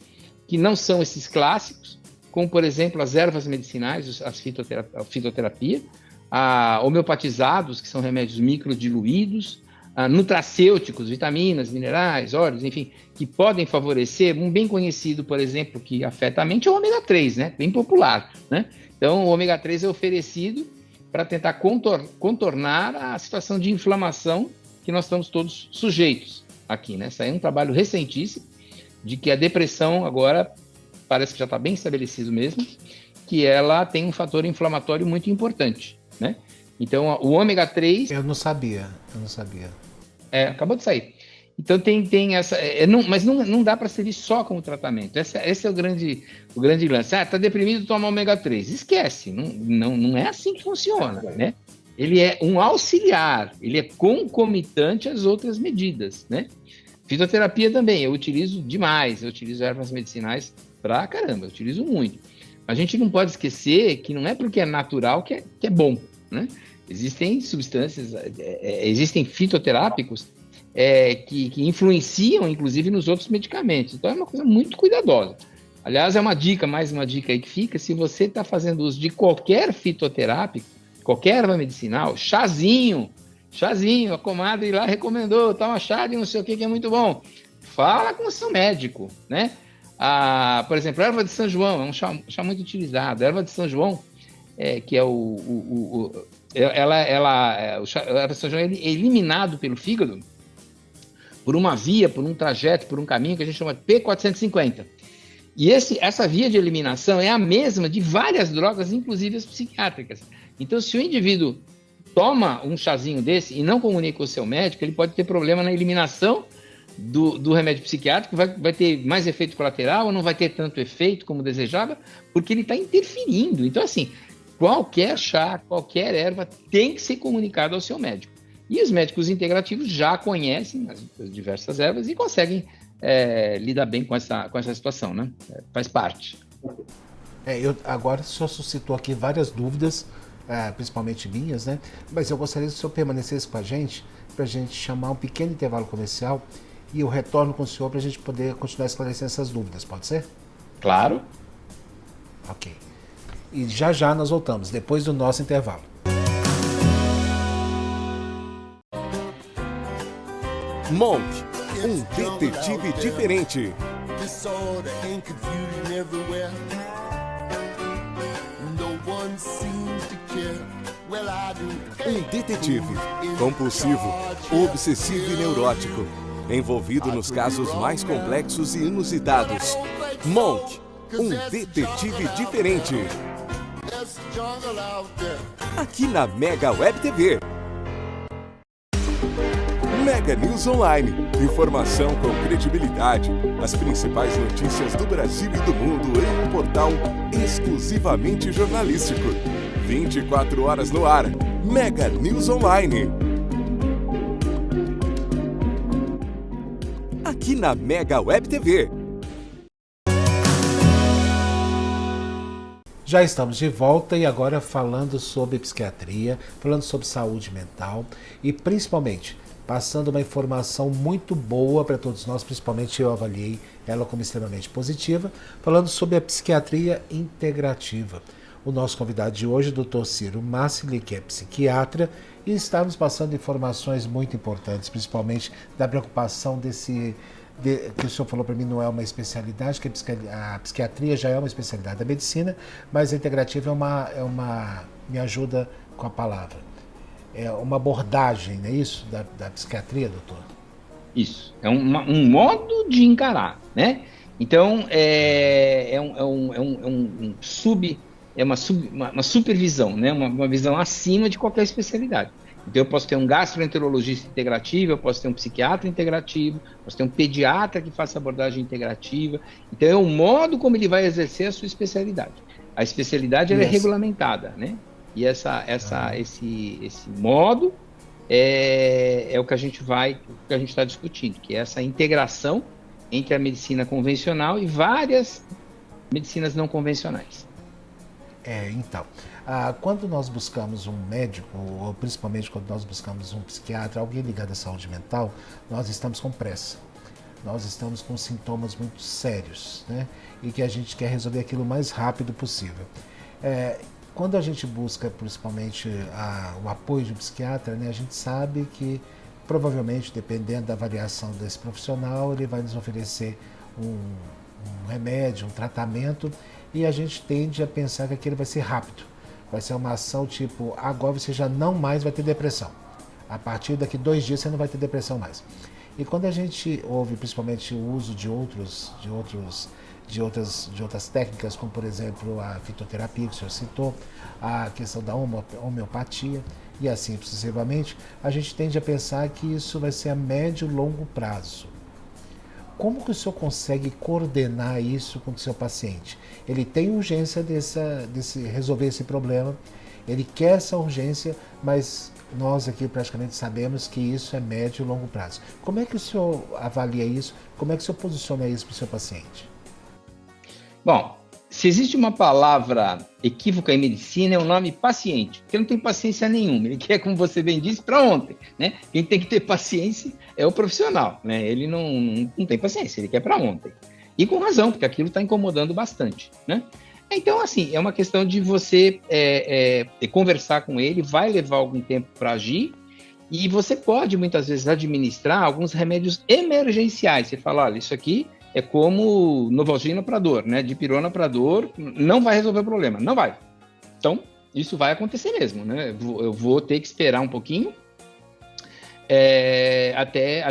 que não são esses clássicos, como, por exemplo, as ervas medicinais, a fitoterapia, homeopatizados, que são remédios microdiluídos, nutracêuticos, vitaminas, minerais, óleos, enfim, que podem favorecer. Um bem conhecido, por exemplo, que afeta a mente é o ômega 3, né? Bem popular, né? Então, o ômega 3 é oferecido para tentar contornar a situação de inflamação que nós estamos todos sujeitos aqui, né? Isso aí é um trabalho recentíssimo de que a depressão agora parece que já está bem estabelecido mesmo, que ela tem um fator inflamatório muito importante, né? Então, o ômega 3... Eu não sabia. Acabou de sair. Então, tem essa... mas não dá para servir só como tratamento. Esse é o grande lance. Está deprimido, toma ômega 3. Esquece. Não é assim que funciona, né? Ele é um auxiliar. Ele é concomitante às outras medidas, né? Fitoterapia também. Eu utilizo demais. Eu utilizo ervas medicinais pra caramba. Eu utilizo muito. A gente não pode esquecer que não é porque é natural que é bom, né? Existem substâncias, existem fitoterápicos que influenciam, inclusive, nos outros medicamentos. Então, é uma coisa muito cuidadosa. Aliás, mais uma dica aí que fica, se você está fazendo uso de qualquer fitoterápico, qualquer erva medicinal, chazinho, a comadre lá recomendou, toma chá de não sei o que é muito bom. Fala com o seu médico, né? Por exemplo, a erva de São João, é um chá muito utilizado. A erva de São João, que é o erva de São João é eliminado pelo fígado por uma via, por um trajeto, por um caminho que a gente chama de P450. E essa via de eliminação é a mesma de várias drogas, inclusive as psiquiátricas. Então, se o indivíduo toma um chazinho desse e não comunica com o seu médico, ele pode ter problema na eliminação do remédio psiquiátrico, vai ter mais efeito colateral ou não vai ter tanto efeito como desejava, porque ele está interferindo. Então, assim, qualquer chá, qualquer erva tem que ser comunicado ao seu médico. E os médicos integrativos já conhecem as diversas ervas e conseguem lidar bem com essa situação, né? Faz parte. Agora o senhor suscitou aqui várias dúvidas, principalmente minhas, né? Mas eu gostaria que o senhor permanecesse com a gente, para a gente chamar um pequeno intervalo comercial e eu retorno com o senhor para a gente poder continuar esclarecendo essas dúvidas, pode ser? Claro. Ok. E já nós voltamos, depois do nosso intervalo. Monk, um detetive diferente. Um detetive compulsivo, obsessivo e neurótico, envolvido nos casos mais complexos e inusitados. Monk, um detetive diferente. Aqui na Mega Web TV. Mega News Online. Informação com credibilidade. As principais notícias do Brasil e do mundo em um portal exclusivamente jornalístico. 24 horas no ar. Mega News Online. Aqui na Mega Web TV. Já estamos de volta e agora falando sobre psiquiatria, falando sobre saúde mental e principalmente passando uma informação muito boa para todos nós, principalmente eu avaliei ela como extremamente positiva, falando sobre a psiquiatria integrativa. O nosso convidado de hoje é o Dr. Ciro Massi, que é psiquiatra, e está nos passando informações muito importantes, principalmente da preocupação que o senhor falou para mim não é uma especialidade, que a psiquiatria já é uma especialidade da medicina, mas a integrativa me ajuda com a palavra. É uma abordagem, não é isso, da psiquiatria, doutor? Isso, é um modo de encarar, né? Então, uma supervisão, né? Uma visão acima de qualquer especialidade. Então, eu posso ter um gastroenterologista integrativo, eu posso ter um psiquiatra integrativo, posso ter um pediatra que faça abordagem integrativa. Então, é o modo como ele vai exercer a sua especialidade. A especialidade ela é regulamentada, né? E esse modo é o que a gente está discutindo, que é essa integração entre a medicina convencional e várias medicinas não convencionais. Então, quando nós buscamos um médico, ou principalmente quando nós buscamos um psiquiatra, alguém ligado à saúde mental, nós estamos com pressa. Nós estamos com sintomas muito sérios, né? E que a gente quer resolver aquilo o mais rápido possível. Quando a gente busca principalmente o apoio de um psiquiatra, né, a gente sabe que provavelmente, dependendo da avaliação desse profissional, ele vai nos oferecer um remédio, um tratamento, e a gente tende a pensar que aquilo vai ser rápido. Vai ser uma ação tipo, agora você já não mais vai ter depressão. A partir daqui 2 dias você não vai ter depressão mais. E quando a gente ouve principalmente o uso de outras técnicas, como por exemplo a fitoterapia que o senhor citou, a questão da homeopatia e assim sucessivamente, a gente tende a pensar que isso vai ser a médio e longo prazo. Como que o senhor consegue coordenar isso com o seu paciente? Ele tem urgência de resolver esse problema, ele quer essa urgência, mas nós aqui praticamente sabemos que isso é médio e longo prazo. Como é que o senhor avalia isso? Como é que o senhor posiciona isso para o seu paciente? Bom, se existe uma palavra equívoca em medicina, é o nome paciente, porque não tem paciência nenhuma, ele quer, como você bem disse, para ontem, né? Quem tem que ter paciência é o profissional, né? Ele não tem paciência, ele quer para ontem. E com razão, porque aquilo está incomodando bastante, né? Então, assim, é uma questão de você conversar com ele, vai levar algum tempo para agir, e você pode, muitas vezes, administrar alguns remédios emergenciais. Você fala, olha, isso aqui é como Novalgina para dor, né? Dipirona para dor, não vai resolver o problema, não vai. Então, isso vai acontecer mesmo, né? Eu vou ter que esperar um pouquinho até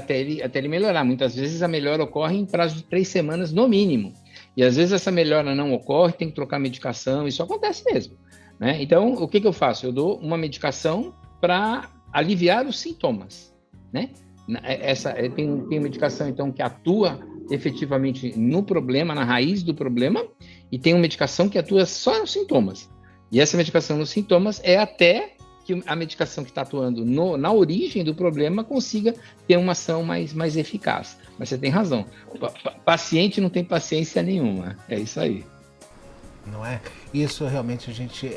ele melhorar. Muitas vezes a melhora ocorre em prazo de 3 semanas no mínimo. E às vezes essa melhora não ocorre, tem que trocar medicação, isso acontece mesmo, né? Então, o que eu faço? Eu dou uma medicação para aliviar os sintomas, né? Tem medicação, então, que atua efetivamente no problema, na raiz do problema, e tem uma medicação que atua só nos sintomas. E essa medicação nos sintomas é até que a medicação que está atuando na origem do problema consiga ter uma ação mais eficaz. Mas você tem razão. Paciente não tem paciência nenhuma. É isso aí. Não é? Isso realmente a gente,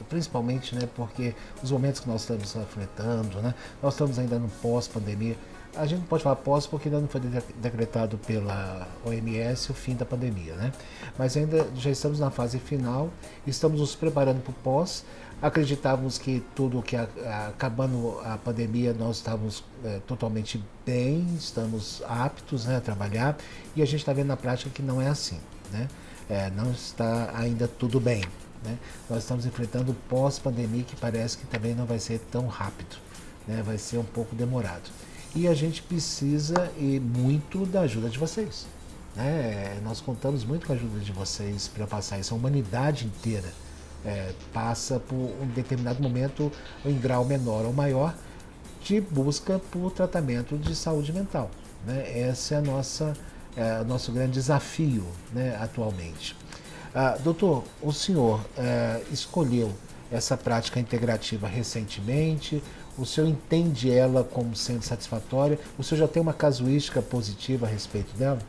principalmente, né, porque os momentos que nós estamos enfrentando, né, nós estamos ainda no pós-pandemia. A gente não pode falar pós porque ainda não foi decretado pela OMS o fim da pandemia, né? Mas ainda já estamos na fase final, estamos nos preparando para o pós. Acreditávamos que tudo que acabando a pandemia nós estávamos totalmente bem, estamos aptos, né, a trabalhar, e a gente está vendo na prática que não é assim, né? Não está ainda tudo bem, né? Nós estamos enfrentando o pós-pandemia que parece que também não vai ser tão rápido, né? Vai ser um pouco demorado. E a gente precisa muito da ajuda de vocês, né? Nós contamos muito com a ajuda de vocês para passar isso. A humanidade inteira passa por um determinado momento, em grau menor ou maior, de busca por tratamento de saúde mental, né? Esse é o nosso grande desafio, né, atualmente. Doutor, o senhor escolheu essa prática integrativa recentemente, o senhor entende ela como sendo satisfatória? O senhor já tem uma casuística positiva a respeito dela?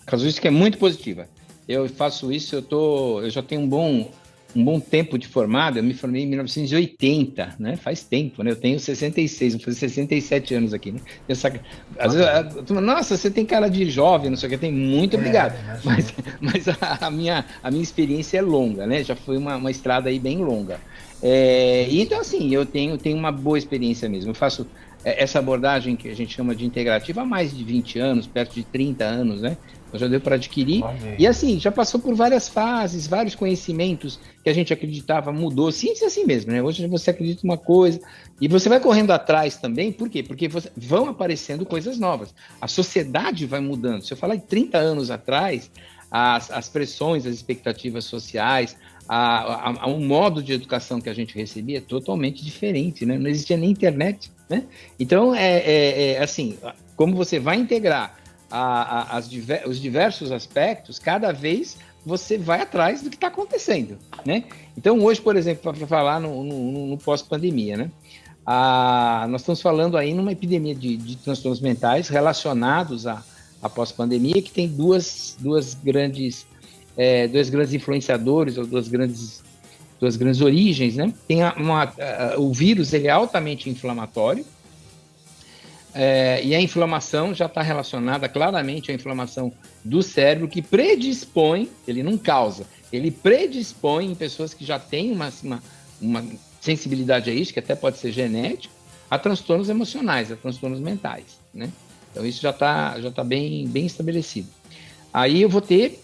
A casuística é muito positiva. Eu faço isso, eu já tenho um bom tempo de formado. Eu me formei em 1980, né? Faz tempo, né? Eu tenho 66, vou fazer 67 anos aqui, né? Às vezes, nossa, você tem cara de jovem, não sei o que, tem muito obrigado. Mas a minha experiência é longa, né? Já foi uma estrada aí bem longa. Então, assim, eu tenho uma boa experiência mesmo. Eu faço essa abordagem que a gente chama de integrativa há mais de 20 anos, perto de 30 anos, né? Já deu para adquirir. E assim, já passou por várias fases, vários conhecimentos que a gente acreditava mudou. Ciência é assim mesmo, né? Hoje você acredita uma coisa e você vai correndo atrás também. Por quê? Porque vão aparecendo coisas novas. A sociedade vai mudando. Se eu falar em 30 anos atrás, as pressões, as expectativas sociais, o modo de educação que a gente recebia é totalmente diferente, né? Não existia nem internet, né? Então, assim, como você vai integrar os diversos aspectos, cada vez você vai atrás do que está acontecendo, né? Então, hoje, por exemplo, para falar no pós-pandemia, né? Nós estamos falando aí numa epidemia de transtornos mentais relacionados à pós-pandemia, que tem dois grandes influenciadores, ou duas grandes origens, né? Tem o vírus, ele é altamente inflamatório, e a inflamação já está relacionada claramente à inflamação do cérebro, que predispõe, ele não causa, ele predispõe em pessoas que já têm uma sensibilidade a isso, que até pode ser genético, a transtornos emocionais, a transtornos mentais, né? Então isso já tá bem estabelecido. Aí eu vou ter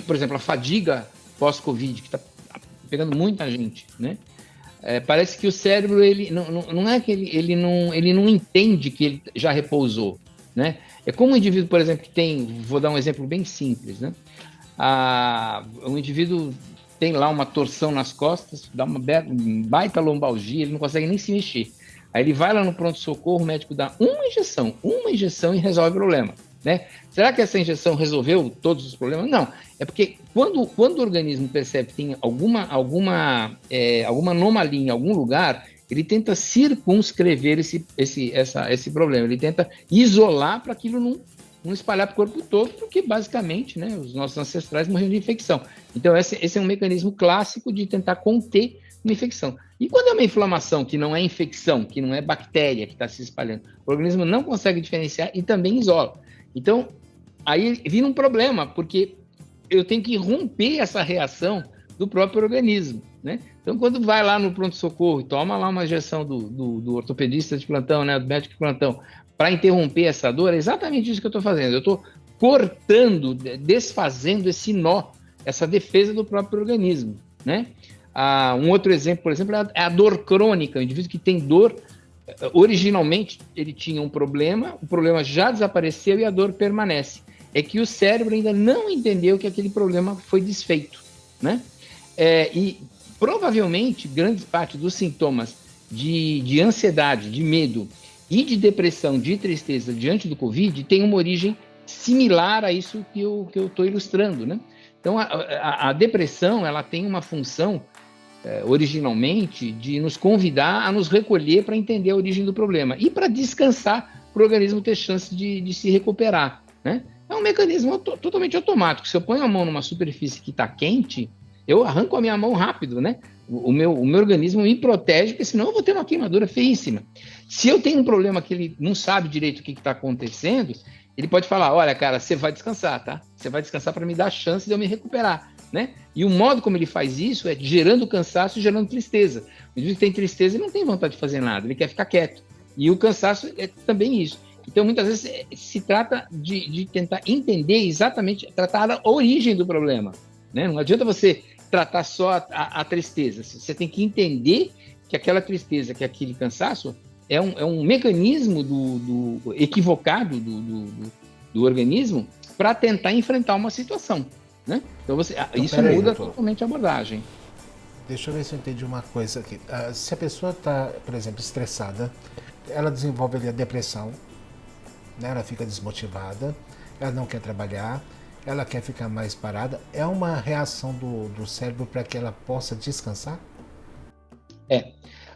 por exemplo, a fadiga pós-Covid, que está pegando muita gente, né? Parece que o cérebro, ele não é que ele não entende que ele já repousou, né? É como um indivíduo, por exemplo, vou dar um exemplo bem simples, né? Um indivíduo tem lá uma torção nas costas, dá uma baita lombalgia, ele não consegue nem se mexer. Aí ele vai lá no pronto-socorro, o médico dá uma injeção e resolve o problema, né? Será que essa injeção resolveu todos os problemas? Não. É porque quando o organismo percebe que tem alguma anomalia em algum lugar, ele tenta circunscrever esse problema, ele tenta isolar para aquilo não espalhar para o corpo todo, porque basicamente, né, os nossos ancestrais morriam de infecção. Então esse é um mecanismo clássico de tentar conter uma infecção. E quando é uma inflamação que não é infecção, que não é bactéria que está se espalhando, o organismo não consegue diferenciar e também isola. Então, aí vira um problema, porque eu tenho que romper essa reação do próprio organismo, né? Então, quando vai lá no pronto-socorro e toma lá uma injeção do ortopedista de plantão, né, do médico de plantão, para interromper essa dor, é exatamente isso que eu estou fazendo. Eu estou cortando, desfazendo esse nó, essa defesa do próprio organismo, né? Um outro exemplo, por exemplo, é a dor crônica. O indivíduo que tem dor, originalmente ele tinha um problema, o problema já desapareceu e a dor permanece. É que o cérebro ainda não entendeu que aquele problema foi desfeito, né? E provavelmente grande parte dos sintomas de ansiedade, de medo e de depressão, de tristeza diante do Covid tem uma origem similar a isso que eu estou ilustrando, né? Então a depressão, ela tem uma função originalmente de nos convidar a nos recolher para entender a origem do problema e para descansar, para o organismo ter chance de se recuperar, né? É um mecanismo totalmente automático. Se eu ponho a mão numa superfície que está quente, eu arranco a minha mão rápido, né? O meu organismo me protege, porque senão eu vou ter uma queimadura feíssima. Se eu tenho um problema que ele não sabe direito o que está acontecendo, ele pode falar, olha, cara, você vai descansar, tá? Você vai descansar para me dar a chance de eu me recuperar, né? E o modo como ele faz isso é gerando cansaço e gerando tristeza. O indivíduo que tem tristeza, ele não tem vontade de fazer nada, ele quer ficar quieto. E o cansaço é também isso. Então, muitas vezes, se trata de tentar entender exatamente, tratar a origem do problema, né? Não adianta você tratar só a tristeza. Você tem que entender que aquela tristeza, que aquele cansaço é um mecanismo equivocado do organismo para tentar enfrentar uma situação, né? Então, isso muda totalmente a abordagem. Deixa eu ver se eu entendi uma coisa aqui. Se a pessoa está, por exemplo, estressada, ela desenvolve ali a depressão, né? Ela fica desmotivada, ela não quer trabalhar, ela quer ficar mais parada. É uma reação do cérebro para que ela possa descansar?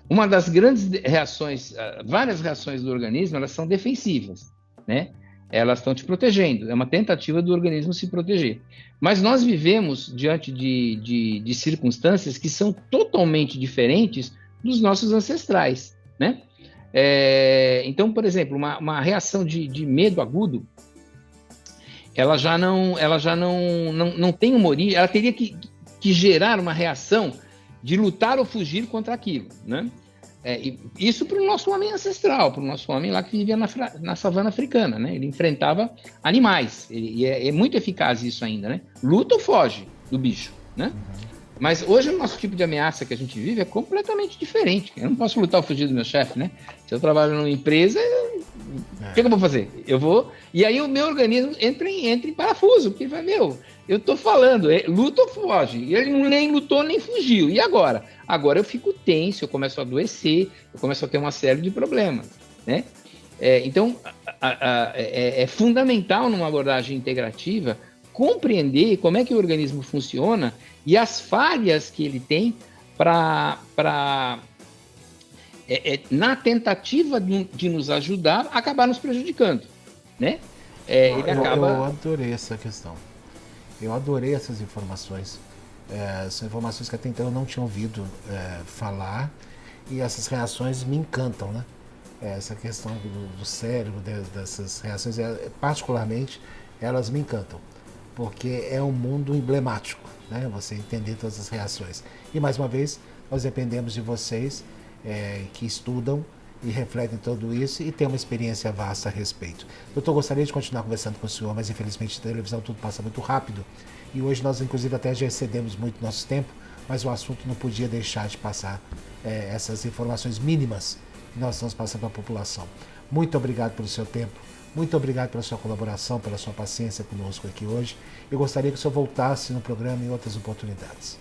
Uma das grandes reações, várias reações do organismo, elas são defensivas, né? Elas estão te protegendo, é uma tentativa do organismo se proteger. Mas nós vivemos diante de circunstâncias que são totalmente diferentes dos nossos ancestrais, né? Então, por exemplo, uma reação de medo agudo, ela já não tem uma origem, ela teria que gerar uma reação de lutar ou fugir contra aquilo, né? Isso para o nosso homem ancestral, para o nosso homem lá que vivia na savana africana, né? Ele enfrentava animais, e é muito eficaz isso ainda, né? Luta ou foge do bicho, né? Mas hoje o nosso tipo de ameaça que a gente vive é completamente diferente. Eu não posso lutar ou fugir do meu chefe, né? Se eu trabalho numa empresa, o que eu vou fazer? Eu vou... E aí o meu organismo entra em parafuso, porque vai, eu tô falando, luta ou foge. E ele nem lutou, nem fugiu. E agora? Agora eu fico tenso, eu começo a adoecer, eu começo a ter uma série de problemas, né? Então, é fundamental numa abordagem integrativa compreender como é que o organismo funciona e as falhas que ele tem para na tentativa de nos ajudar, acabar nos prejudicando, né? Ele acaba... Eu adorei essa questão. Eu adorei essas informações. São informações que até então eu não tinha ouvido falar, e essas reações me encantam, né? Essa questão do cérebro, dessas reações, particularmente, elas me encantam, porque é um mundo emblemático, né? Você entender todas as reações. E mais uma vez, nós dependemos de vocês que estudam e refletem tudo isso e têm uma experiência vasta a respeito. Doutor, gostaria de continuar conversando com o senhor, mas infelizmente a televisão tudo passa muito rápido e hoje nós inclusive até já excedemos muito nosso tempo, mas o assunto não podia deixar de passar essas informações mínimas que nós estamos passando para a população. Muito obrigado pelo seu tempo, muito obrigado pela sua colaboração, pela sua paciência conosco aqui hoje. Eu gostaria que o senhor voltasse no programa em outras oportunidades.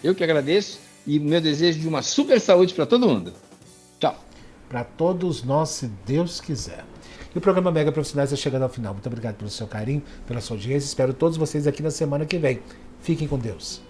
Eu que agradeço e meu desejo de uma super saúde para todo mundo. Tchau. Para todos nós, se Deus quiser. E o programa Mega Profissionais está chegando ao final. Muito obrigado pelo seu carinho, pela sua audiência. Espero todos vocês aqui na semana que vem. Fiquem com Deus.